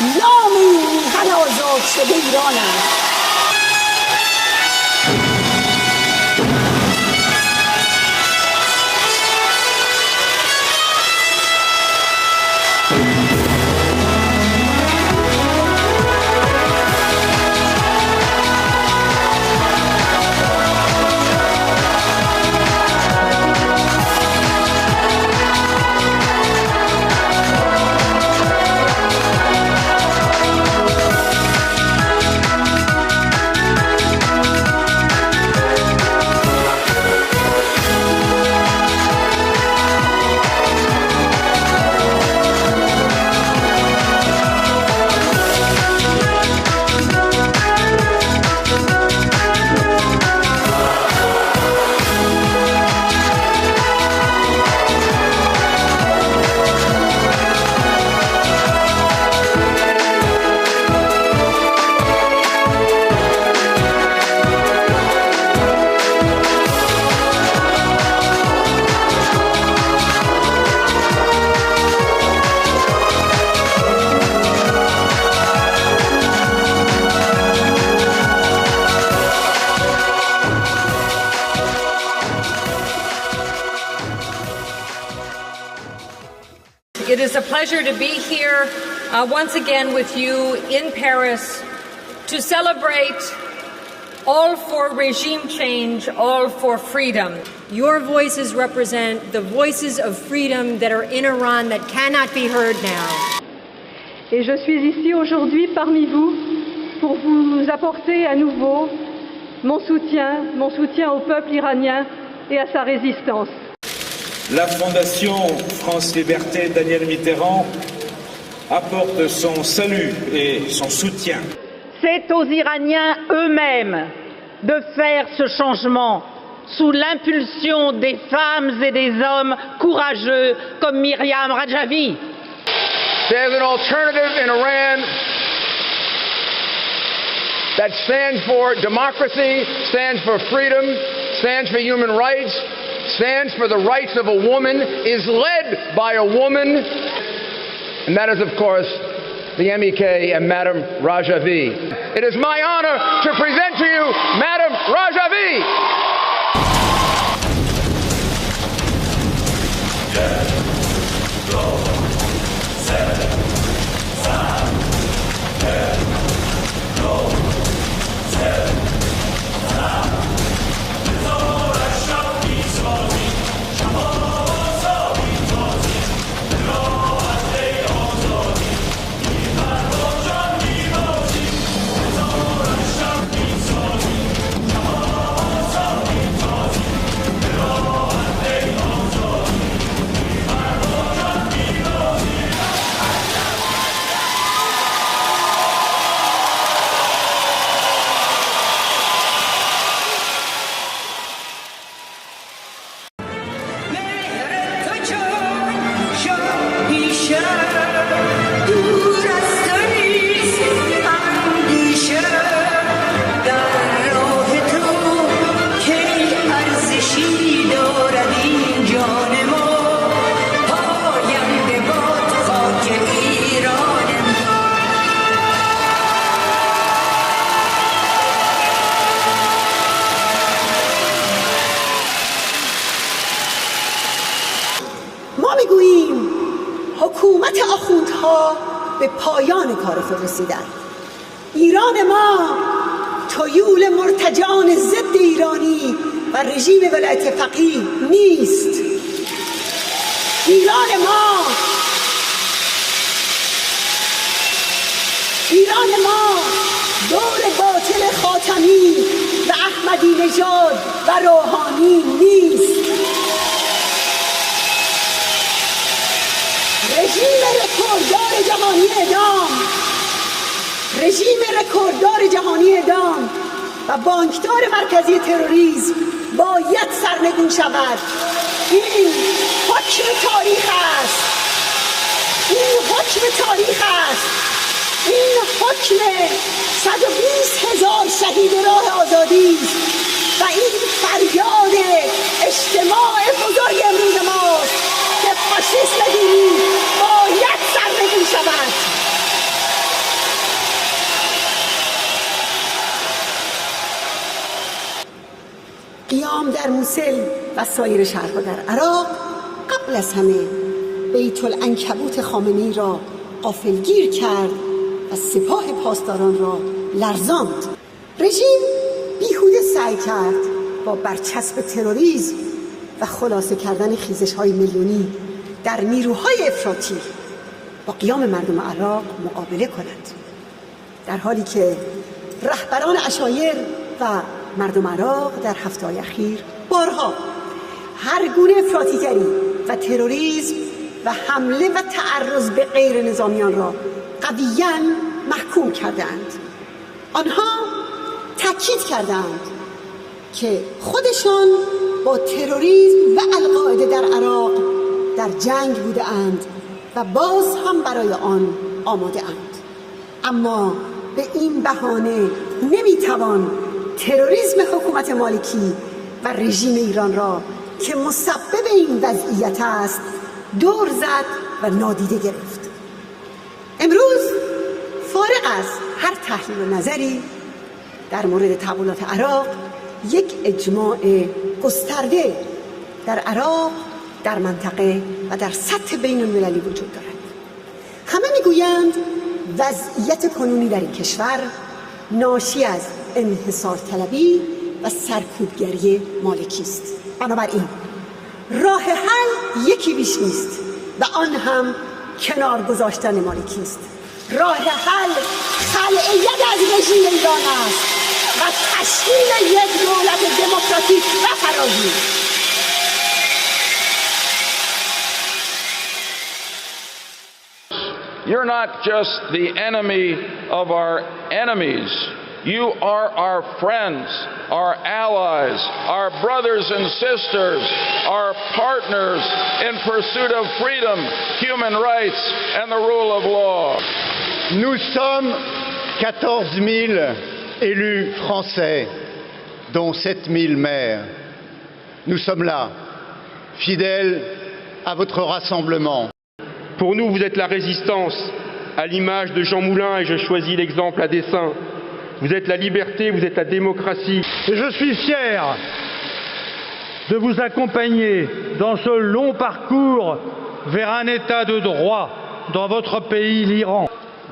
نام این میهن آزاد شده ایران است. It is a pleasure to be here once again with you in Paris to celebrate all for regime change, all for freedom. Your voices represent the voices of freedom that are in Iran that cannot be heard now. Et je suis ici aujourd'hui parmi vous pour vous apporter à nouveau mon soutien au peuple iranien et à sa résistance. La Fondation France Liberté Daniel Mitterrand apporte son salut et son soutien. C'est aux Iraniens eux-mêmes de faire ce changement sous l'impulsion des femmes et des hommes courageux comme Maryam Rajavi. There's an alternative in Iran that stands for democracy, stands for freedom, stands for human rights, stands for the rights of a woman, is led by a woman, and that is, of course, the MEK and Madam Rajavi. It is my honor to present to you Madam Rajavi. ما میگوییم حکومت آخوندها به پایان کار خود رسیدند. ایران ما تویول مرتجعان ضد ایرانی و رژیم ولایت فقیه نیست. ایران ما دور باطل خاتمی و احمدی نژاد و روحانی نیست. رژیم رکورددار جهانی اعدام و بانکدار مرکزی تروریسم باید سرنگون شود. این حکم تاریخ است. این حکم 120,000 شهید راه آزادی است و این فریاد اجتماع بزرگ امروز ماست که فاشیسم دینی باید سرنگون شود. قیام در موصل و سایر شهرها در عراق قبل از همه بیت العنکبوت خامنه‌ای را غافلگیر کرد و سپاه پاسداران را لرزاند. رژیم بیهوده سعی کرد با برچسب تروریسم و خلاصه کردن خیزش‌های میلیونی در نیروهای افراطی با قیام مردم عراق مقابله کند، در حالی که رهبران عشایر و مردم عراق در هفته‌های اخیر بارها هر گونه افراطیگری و تروریسم و حمله و تعرض به غیر نظامیان را قویاً محکوم کردند. آنها تاکید کردند که خودشان با تروریسم و القاعده در عراق در جنگ بودند و باز هم برای آن آماده اند. اما به این بهانه نمیتوان تروریسم حکومت مالکی و رژیم ایران را که مسبب این وضعیت است دور زد و نادیده گرفت. امروز فارغ از هر تحلیل و نظری در مورد تحولات عراق، یک اجماع گسترده در عراق، در منطقه و در سطح بین المللی وجود دارد. همه میگویند وضعیت کنونی در این کشور ناشی از انحصار طلبی و سرکوبگری مالکی است. بنابراین راه حل یکی بیش نیست و آن هم کنار گذاشتن مالکی است. راه حل خلع ید از رژیم ایران است و تشکیل یک دولت دموکراتیک و فراگیر. You're not just the enemy of our enemies. You are our friends, our allies, our brothers and sisters, our partners in pursuit of freedom, human rights, and the rule of law. Nous sommes 14 000 élus français, dont 7 000 maires. Nous sommes là, fidèles à votre rassemblement. Pour nous, vous êtes la résistance, à l'image de Jean Moulin, et je choisis l'exemple à dessein. Vous êtes la liberté, vous êtes la démocratie. Et je suis fier de vous accompagner dans ce long parcours vers un état de droit dans votre pays, l'Iran.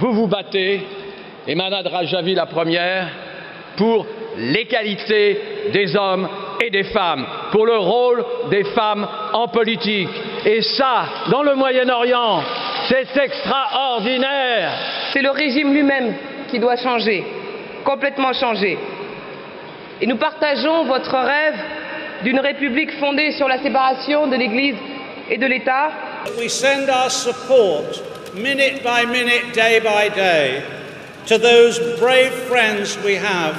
Vous vous battez, et Madame Rajavi la première, pour l'égalité des hommes et des femmes, pour le rôle des femmes en politique. Et ça, dans le Moyen-Orient, c'est extraordinaire. C'est le régime lui-même qui doit changer, complètement changer. Et nous partageons votre rêve d'une république fondée sur la séparation de l'Église et de l'État. We send our support, minute by minute, day by day, to those brave friends we have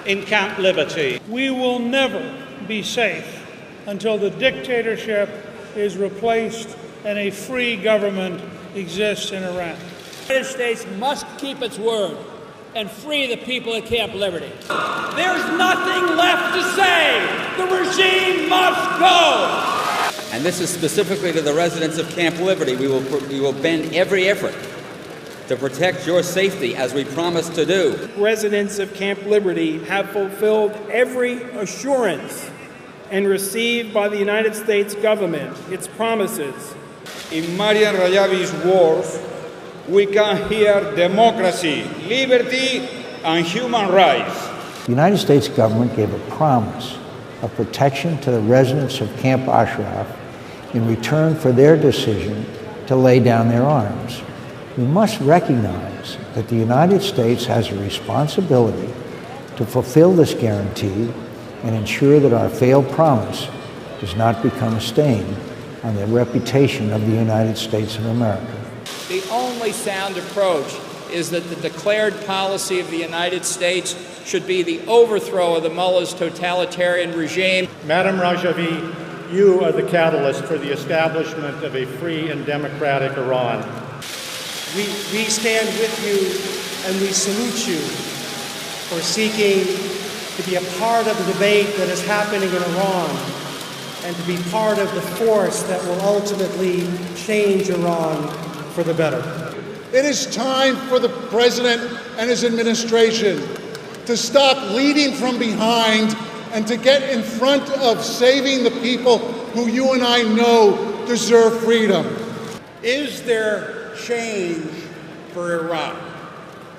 in Camp Liberty. We will never be safe until the dictatorship is replaced and a free government exists in Iran. The United States must keep its word and free the people at Camp Liberty. There's nothing left to say. The regime must go. And this is specifically to the residents of Camp Liberty. We will bend every effort to protect your safety as we promised to do. Residents of Camp Liberty have fulfilled every assurance and received by the United States government its promises. In Maryam Rajavi's words, we can hear democracy, liberty, and human rights. The United States government gave a promise of protection to the residents of Camp Ashraf in return for their decision to lay down their arms. We must recognize that the United States has a responsibility to fulfill this guarantee and ensure that our failed promise does not become a stain on the reputation of the United States of America. The only sound approach is that the declared policy of the United States should be the overthrow of the mullah's totalitarian regime. Madam Rajavi, you are the catalyst for the establishment of a free and democratic Iran. We stand with you and we salute you for seeking to be a part of the debate that is happening in Iran and to be part of the force that will ultimately change Iran for the better. It is time for the President and his administration to stop leading from behind and to get in front of saving the people who you and I know deserve freedom. Is there change for Iran?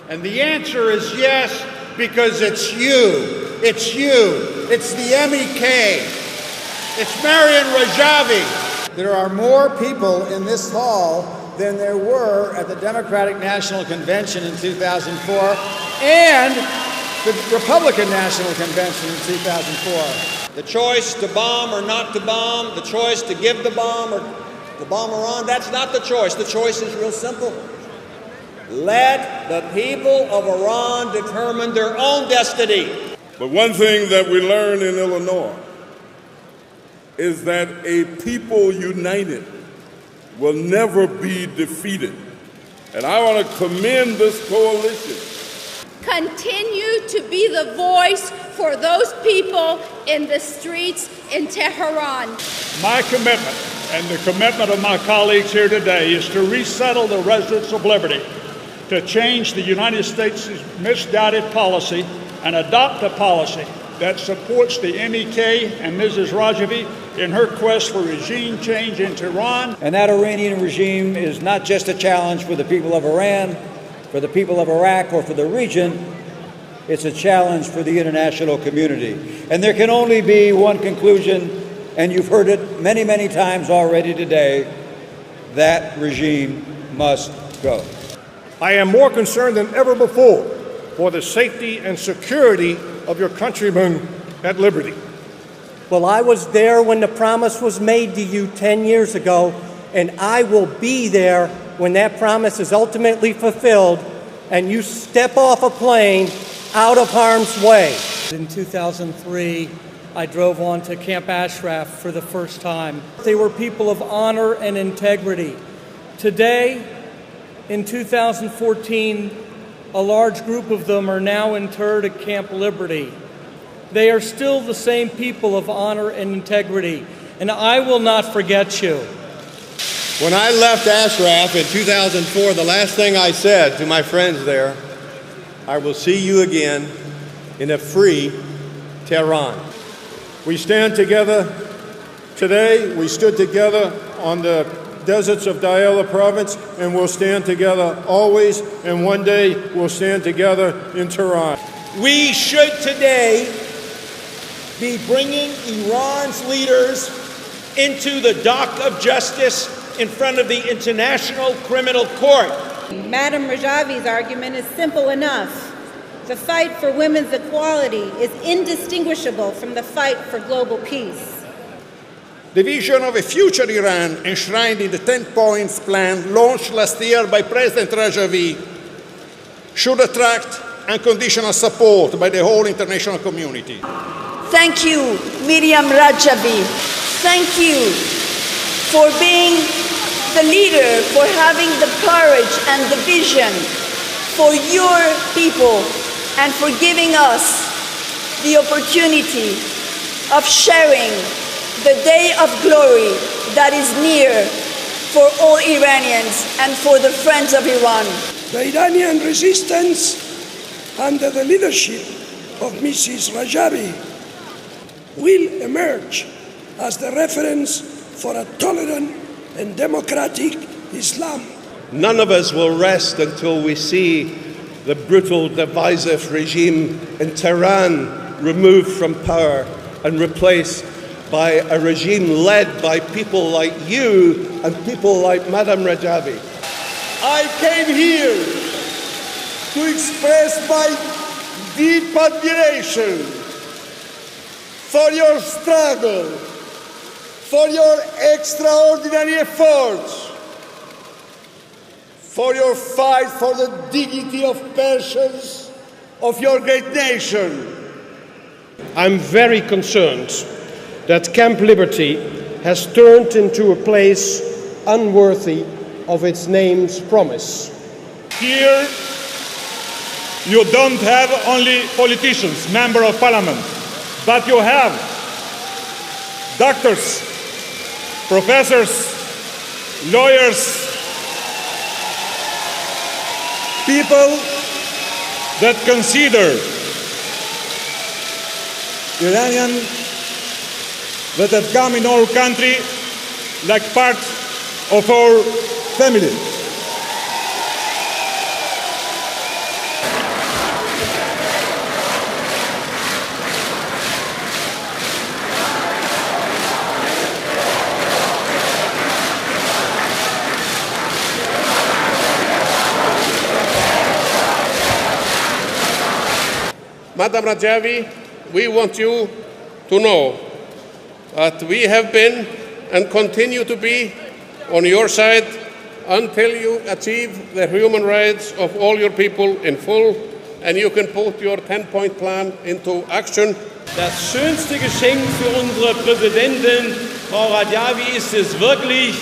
And the answer is yes, because it's you. It's you. It's the MEK. It's Maryam Rajavi. There are more people in this hall than there were at the Democratic National Convention in 2004 and the Republican National Convention in 2004. The choice to bomb or not to bomb, the choice to give the bomb or to bomb Iran, that's not the choice. The choice is real simple. Let the people of Iran determine their own destiny. But one thing that we learned in Illinois is that a people united will never be defeated. And I want to commend this coalition. Continue to be the voice for those people in the streets in Tehran. My commitment and the commitment of my colleagues here today is to resettle the residents of liberty, to change the United States' misguided policy and adopt a policy that supports the MEK and Mrs. Rajavi in her quest for regime change in Tehran. And that Iranian regime is not just a challenge for the people of Iran, for the people of Iraq, or for the region. It's a challenge for the international community. And there can only be one conclusion, and you've heard it many, many times already today: that regime must go. I am more concerned than ever before for the safety and security of your countrymen at liberty. Well, I was there when the promise was made to you 10 years ago, and I will be there when that promise is ultimately fulfilled and you step off a plane out of harm's way. In 2003, I drove onto Camp Ashraf for the first time. They were people of honor and integrity. Today, in 2014, a large group of them are now interred at Camp Liberty. They are still the same people of honor and integrity, and I will not forget you. When I left Ashraf in 2004, the last thing I said to my friends there, I will see you again in a free Tehran. We stand together today. We stood together on the deserts of Diyala province, and we'll stand together always, and one day we'll stand together in Tehran. We should today be bringing Iran's leaders into the dock of justice in front of the International Criminal Court. Madam Rajavi's argument is simple enough. The fight for women's equality is indistinguishable from the fight for global peace. The vision of a future Iran enshrined in the 10 points plan launched last year by President Rajavi should attract unconditional support by the whole international community. Thank you, Maryam Rajavi. Thank you for being the leader, for having the courage and the vision for your people, and for giving us the opportunity of sharing the day of glory that is near for all Iranians and for the friends of Iran. The Iranian resistance under the leadership of Mrs. Rajavi will emerge as the reference for a tolerant and democratic Islam. None of us will rest until we see the brutal, divisive regime in Tehran removed from power and replaced by a regime led by people like you and people like Madam Rajavi. I came here to express my deep admiration for your struggle, for your extraordinary efforts, for your fight for the dignity of persons of your great nation. I'm very concerned that Camp Liberty has turned into a place unworthy of its name's promise. Here, you don't have only politicians, members of parliament, but you have doctors, professors, lawyers, people that consider Iranian that have come in our country like part of our family. Madam Rajavi, we want you to know that we have been and continue to be on your side until you achieve the human rights of all your people in full and you can put your 10-point plan into action. Das schönste Geschenk für unsere Präsidentin, Frau Rajavi, ist es wirklich,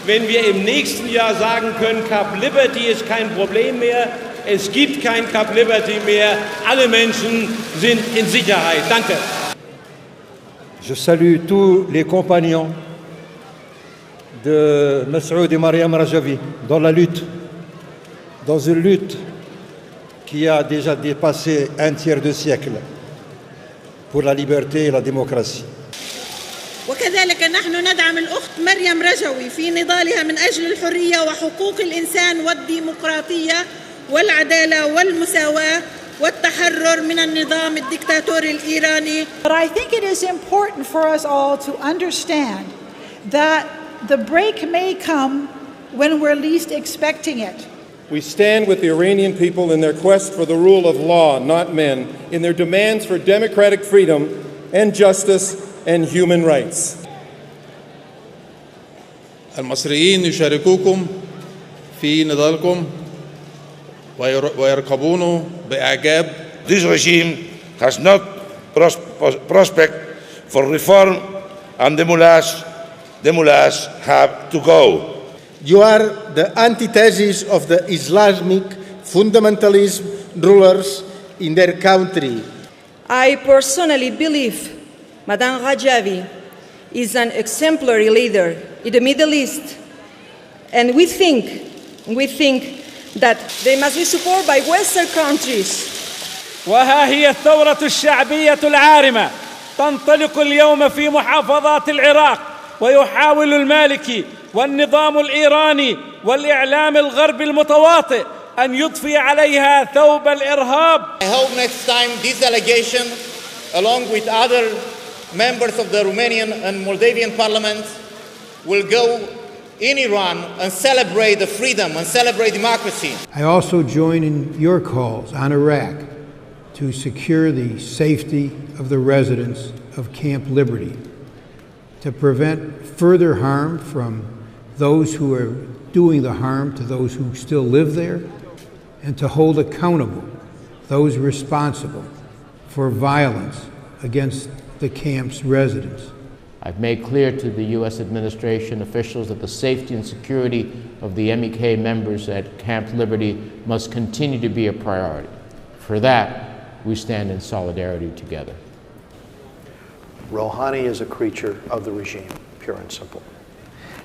wenn wir im nächsten Jahr sagen können, Cap Liberty ist kein Problem mehr, es gibt kein Cap Liberty mehr, alle Menschen sind in Sicherheit. Danke. Je salue tous les compagnons de Mas'oud et Maryam Rajavi dans une lutte qui a déjà dépassé un tiers de siècle pour la liberté et la démocratie. وكذلك نحن ندعم الأخت مريم رجوي في نضالها من أجل الحرية وحقوق الإنسان والديمقراطية والعدالة والمساواة والتحرر من النظام الدكتاتوري الإيراني. But I think it is important for us all to understand that the break may come when we're least expecting it. We stand with the Iranian people in their quest for the rule of law, not men, in their demands for democratic freedom and justice and human rights. المصريين يشاركوكم في نضالكم ويرقبونه بإعجاب. This regime has not prospect for reform and the mullahs have to go. You are the antithesis of the Islamic fundamentalist rulers in their country. I personally believe Madam Rajavi is an exemplary leader in the Middle East, and we think that they must be supported by Western countries. وها هي الثورة الشعبية العارمة تنطلق اليوم في محافظات العراق ويحاول المالكي والنظام الإيراني والإعلام الغربي المتواطئ أن يضفي عليها ثوب الإرهاب. I hope next time this delegation, along with other members of the Romanian and Moldavian parliaments, will go in Iran and celebrate the freedom and celebrate democracy. I also join in your calls on Iraq to secure the safety of the residents of Camp Liberty, to prevent further harm from those who are doing the harm to those who still live there, and to hold accountable those responsible for violence against the camp's residents. I've made clear to the U.S. administration officials that the safety and security of the MEK members at Camp Liberty must continue to be a priority. For that, we stand in solidarity together. Rouhani is a creature of the regime, pure and simple.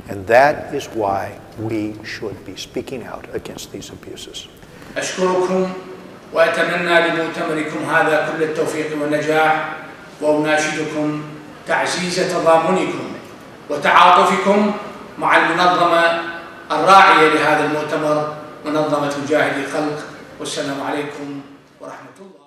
And that is why we should be speaking out against these abuses. أشكركم وأتمنى لمؤتمركم هذا كل التوفيق والنجاح وأناشدكم تعزيز تضامنكم وتعاطفكم مع المنظمة الراعية لهذا المؤتمر منظمة مجاهدي الخلق والسلام عليكم ورحمة الله.